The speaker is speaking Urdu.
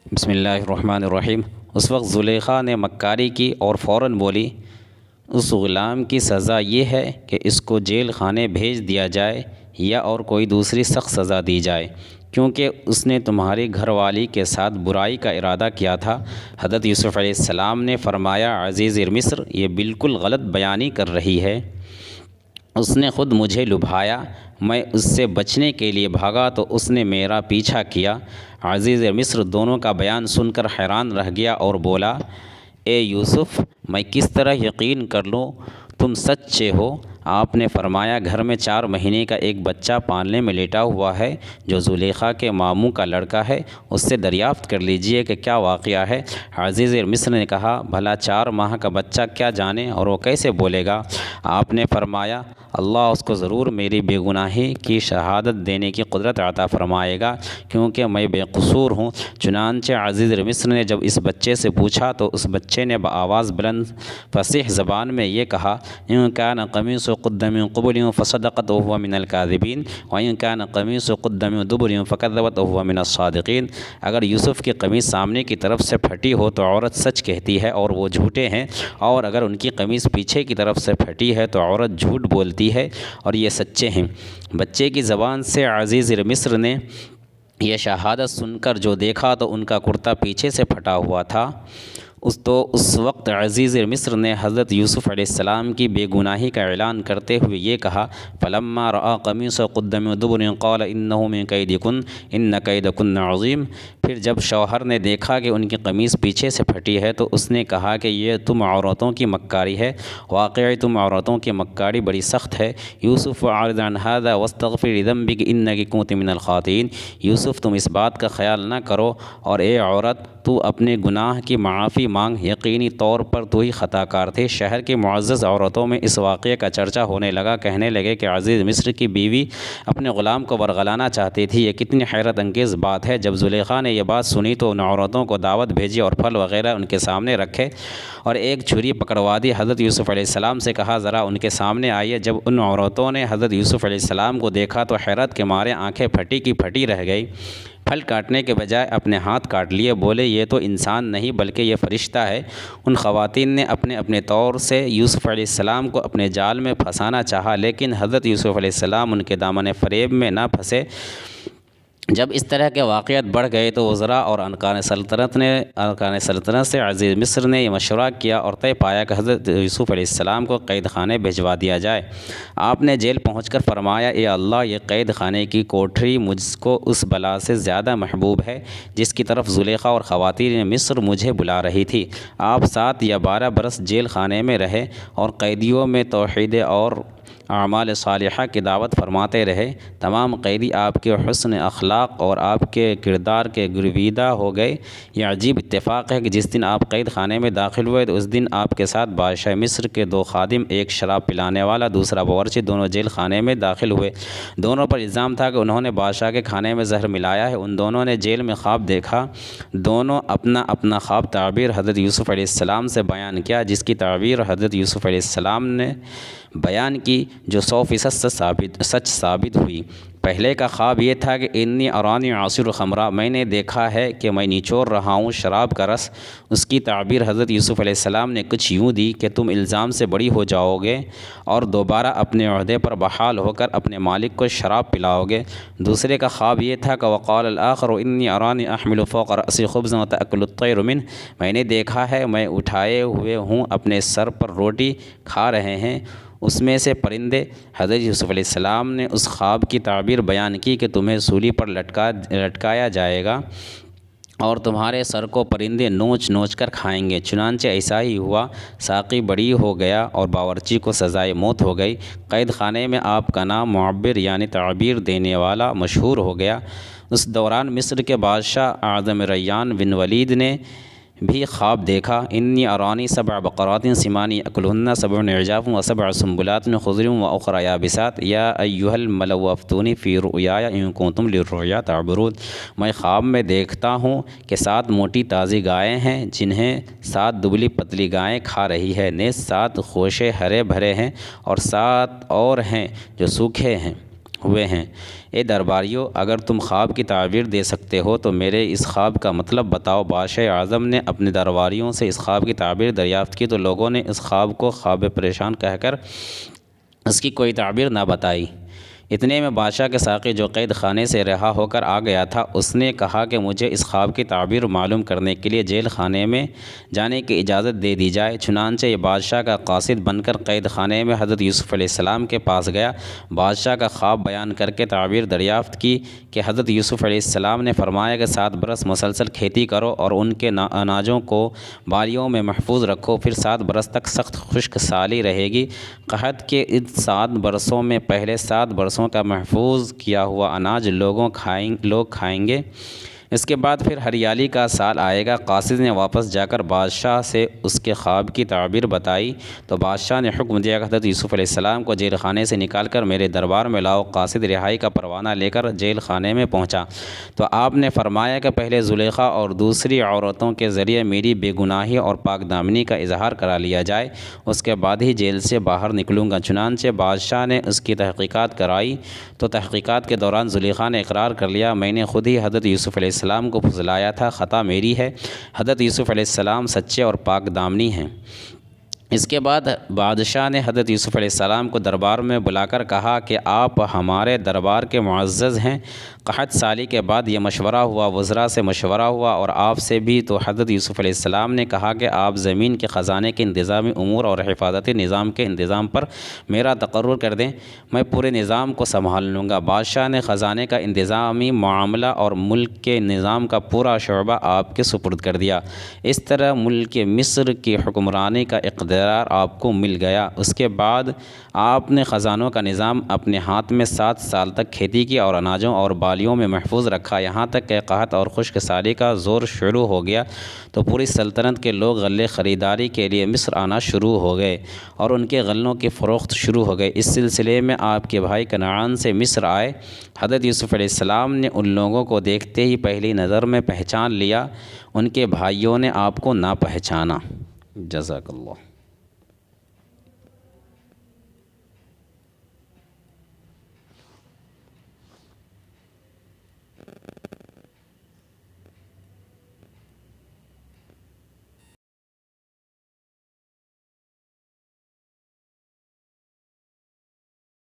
بسم اللہ الرحمن الرحیم۔ اس وقت زلیخا نے مکاری کی اور فوراً بولی، اس غلام کی سزا یہ ہے کہ اس کو جیل خانے بھیج دیا جائے یا اور کوئی دوسری سخت سزا دی جائے، کیونکہ اس نے تمہاری گھر والی کے ساتھ برائی کا ارادہ کیا تھا۔ حضرت یوسف علیہ السلام نے فرمایا، عزیز مصر یہ بالکل غلط بیانی کر رہی ہے، اس نے خود مجھے لبھایا، میں اس سے بچنے کے لیے بھاگا تو اس نے میرا پیچھا کیا۔ عزیز مصر دونوں کا بیان سن کر حیران رہ گیا اور بولا، اے یوسف میں کس طرح یقین کر لوں تم سچے ہو؟ آپ نے فرمایا، گھر میں 4 مہینے کا ایک بچہ پالنے میں لیٹا ہوا ہے جو زلیخا کے ماموں کا لڑکا ہے، اس سے دریافت کر لیجئے کہ کیا واقعہ ہے۔ عزیز مصر نے کہا، بھلا 4 ماہ کا بچہ کیا جانے اور وہ کیسے بولے گا؟ آپ نے فرمایا، اللہ اس کو ضرور میری بے گناہی کی شہادت دینے کی قدرت عطا فرمائے گا، کیونکہ میں بے قصور ہوں۔ چنانچہ عزیز مصر نے جب اس بچے سے پوچھا تو اس بچے نے بآواز بلند فصیح زبان میں یہ کہا، ان کان قمیص قد من قبل فصدقت وهو من الكاذبین وان کان قمیص قد من دبر فکذبت وهو من الصادقین۔ اگر یوسف کی قمیص سامنے کی طرف سے پھٹی ہو تو عورت سچ کہتی ہے اور وہ جھوٹے ہیں، اور اگر ان کی قمیص پیچھے کی طرف سے پھٹی ہے تو عورت جھوٹ بولتی ہے اور یہ سچے ہیں۔ بچے کی زبان سے عزیز مصر نے یہ شہادت سن کر جو دیکھا تو ان کا کرتا پیچھے سے پھٹا ہوا تھا۔ اس وقت عزیز مصر نے حضرت یوسف علیہ السلام کی بے گناہی کا اعلان کرتے ہوئے یہ کہا، فلما رأى قمیص قد من دبر قال انه من کیدکن ان کیدکن عظیم۔ پھر جب شوہر نے دیکھا کہ ان کی قمیص پیچھے سے پھٹی ہے تو اس نے کہا کہ یہ تم عورتوں کی مکاری ہے، واقعی تم عورتوں کی مکاری بڑی سخت ہے۔ یوسف اعرض عن هذا واستغفر لذنبک انک کنت من الخاطئین۔ یوسف تم اس بات کا خیال نہ کرو اور اے عورت تو اپنے گناہ کی معافی مانگ، یقینی طور پر تو ہی خطا کار تھے۔ شہر کی معزز عورتوں میں اس واقعے کا چرچا ہونے لگا، کہنے لگے کہ عزیز مصر کی بیوی اپنے غلام کو ورغلانا چاہتی تھی، یہ کتنی حیرت انگیز بات ہے۔ جب زلیخا نے یہ بات سنی تو ان عورتوں کو دعوت بھیجی اور پھل وغیرہ ان کے سامنے رکھے اور ایک چھری پکڑوا دی۔ حضرت یوسف علیہ السلام سے کہا، ذرا ان کے سامنے آئیے۔ جب ان عورتوں نے حضرت یوسف علیہ السلام کو دیکھا تو حیرت کے مارے آنکھیں پھٹی کی پھٹی رہ گئی، پھل کاٹنے کے بجائے اپنے ہاتھ کاٹ لیے، بولے یہ تو انسان نہیں بلکہ یہ فرشتہ ہے۔ ان خواتین نے اپنے اپنے طور سے یوسف علیہ السلام کو اپنے جال میں پھنسانا چاہا، لیکن حضرت یوسف علیہ السلام ان کے دامن فریب میں نہ پھنسے۔ جب اس طرح کے واقعات بڑھ گئے تو وزراء اور ارکان سلطنت سے عزیز مصر نے یہ مشورہ کیا اور طے پایا کہ حضرت یوسف علیہ السلام کو قید خانے بھجوا دیا جائے۔ آپ نے جیل پہنچ کر فرمایا، اے اللہ یہ قید خانے کی کوٹری مجھ کو اس بلا سے زیادہ محبوب ہے جس کی طرف زلیخا اور خواتین مصر مجھے بلا رہی تھی۔ آپ 7 یا 12 برس جیل خانے میں رہے اور قیدیوں میں توحید اور اعمال صالحہ کی دعوت فرماتے رہے۔ تمام قیدی آپ کے حسن اخلاق اور آپ کے کردار کے گرویدہ ہو گئے۔ یہ عجیب اتفاق ہے کہ جس دن آپ قید خانے میں داخل ہوئے تو اس دن آپ کے ساتھ بادشاہ مصر کے 2 خادم، ایک شراب پلانے والا دوسرا باورچی، دونوں جیل خانے میں داخل ہوئے۔ دونوں پر الزام تھا کہ انہوں نے بادشاہ کے کھانے میں زہر ملایا ہے۔ ان دونوں نے جیل میں خواب دیکھا۔ دونوں اپنا اپنا خواب تعبیر حضرت یوسف علیہ السلام سے بیان کیا، جس کی تعبیر حضرت یوسف علیہ السلام نے بیان کی جو 100% سچ ثابت ہوئی۔ پہلے کا خواب یہ تھا کہ انی ارانی عصیر خمرہ، میں نے دیکھا ہے کہ میں نچوڑ رہا ہوں شراب کا رس۔ اس کی تعبیر حضرت یوسف علیہ السلام نے کچھ یوں دی کہ تم الزام سے بری ہو جاؤ گے اور دوبارہ اپنے عہدے پر بحال ہو کر اپنے مالک کو شراب پلاؤ گے۔ دوسرے کا خواب یہ تھا کہ وقال الآخر انی ارانی احمل فوق رأسی خبزا وتأکل الطیر منہ، میں نے دیکھا ہے میں اٹھائے ہوئے ہوں، اپنے سر پر روٹی کھا رہے ہیں اس میں سے پرندے۔ حضرت یوسف علیہ السلام نے اس خواب کی تعبیر بیان کی کہ تمہیں سولی پر لٹکایا جائے گا اور تمہارے سر کو پرندے نوچ نوچ کر کھائیں گے۔ چنانچہ ایسا ہی ہوا، ساقی بری ہو گیا اور باورچی کو سزائے موت ہو گئی۔ قید خانے میں آپ کا نام معبر یعنی تعبیر دینے والا مشہور ہو گیا۔ اس دوران مصر کے بادشاہ اعظم ریان بن ولید نے بھی خواب دیکھا، انی ارانی 7 بقرات سمان یأکلہن 7 عجاف و7 سنبلات خضر واخر یابسات یا ایھا الملأ افتونی فی رؤیای ان کنتم للرؤیا تعبرون۔ میں خواب میں دیکھتا ہوں کہ 7 موٹی تازی گائیں ہیں جنہیں 7 دبلی پتلی گائیں کھا رہی ہے، نیز 7 خوشے ہرے بھرے ہیں اور 7 اور ہیں جو سوکھے ہوئے ہیں۔ اے درباریوں، اگر تم خواب کی تعبیر دے سکتے ہو تو میرے اس خواب کا مطلب بتاؤ۔ بادشاہ اعظم نے اپنے درباریوں سے اس خواب کی تعبیر دریافت کی تو لوگوں نے اس خواب کو خواب پریشان کہہ کر اس کی کوئی تعبیر نہ بتائی۔ اتنے میں بادشاہ کے ساقی جو قید خانے سے رہا ہو کر آ گیا تھا، اس نے کہا کہ مجھے اس خواب کی تعبیر معلوم کرنے کے لیے جیل خانے میں جانے کی اجازت دے دی جائے۔ چنانچہ یہ بادشاہ کا قاصد بن کر قید خانے میں حضرت یوسف علیہ السلام کے پاس گیا۔ بادشاہ کا خواب بیان کر کے تعبیر دریافت کی کہ حضرت یوسف علیہ السلام نے فرمایا کہ 7 برس مسلسل کھیتی کرو اور ان کے اناجوں کو بالیوں میں محفوظ رکھو، پھر 7 برس تک سخت خشک سالی رہے گی۔ قحط کے ان 7 برسوں میں پہلے 7 برسوں کا محفوظ کیا ہوا اناج لوگ کھائیں گے، اس کے بعد پھر ہریالی کا سال آئے گا۔ قاصد نے واپس جا کر بادشاہ سے اس کے خواب کی تعبیر بتائی تو بادشاہ نے حکم دیا کہ حضرت یوسف علیہ السلام کو جیل خانے سے نکال کر میرے دربار میں لاؤ۔ قاصد رہائی کا پروانہ لے کر جیل خانے میں پہنچا تو آپ نے فرمایا کہ پہلے زلیخا اور دوسری عورتوں کے ذریعے میری بے گناہی اور پاک دامنی کا اظہار کرا لیا جائے، اس کے بعد ہی جیل سے باہر نکلوں گا۔ چنانچہ بادشاہ نے اس کی تحقیقات کرائی تو تحقیقات کے دوران زلیخا نے اقرار کر لیا، میں نے خود ہی حضرت یوسف علیہ السلام کو پھسلایا تھا، خطا میری ہے۔ حضرت یوسف علیہ السلام سچے اور پاک دامنی ہیں۔ اس کے بعد بادشاہ نے حضرت یوسف علیہ السلام کو دربار میں بلا کر کہا کہ آپ ہمارے دربار کے معزز ہیں۔ قحط سالی کے بعد یہ مشورہ ہوا، وزراء سے مشورہ ہوا اور آپ سے بھی، تو حضرت یوسف علیہ السلام نے کہا کہ آپ زمین کے خزانے کے انتظامی امور اور حفاظتی نظام کے انتظام پر میرا تقرر کر دیں، میں پورے نظام کو سنبھال لوں گا۔ بادشاہ نے خزانے کا انتظامی معاملہ اور ملک کے نظام کا پورا شعبہ آپ کے سپرد کر دیا۔ اس طرح ملک مصر کی حکمرانی کا اقتدار آپ کو مل گیا۔ اس کے بعد آپ نے خزانوں کا نظام اپنے ہاتھ میں 7 سال تک کھیتی کی اور اناجوں اور بالیوں میں محفوظ رکھا، یہاں تک کہ قحط اور خشک سالی کا زور شروع ہو گیا تو پوری سلطنت کے لوگ غلے خریداری کے لیے مصر آنا شروع ہو گئے اور ان کے غلوں کی فروخت شروع ہو گئی۔ اس سلسلے میں آپ کے بھائی کنعان سے مصر آئے۔ حضرت یوسف علیہ السلام نے ان لوگوں کو دیکھتے ہی پہلی نظر میں پہچان لیا، ان کے بھائیوں نے آپ کو نہ پہچانا۔ جزاک اللہ۔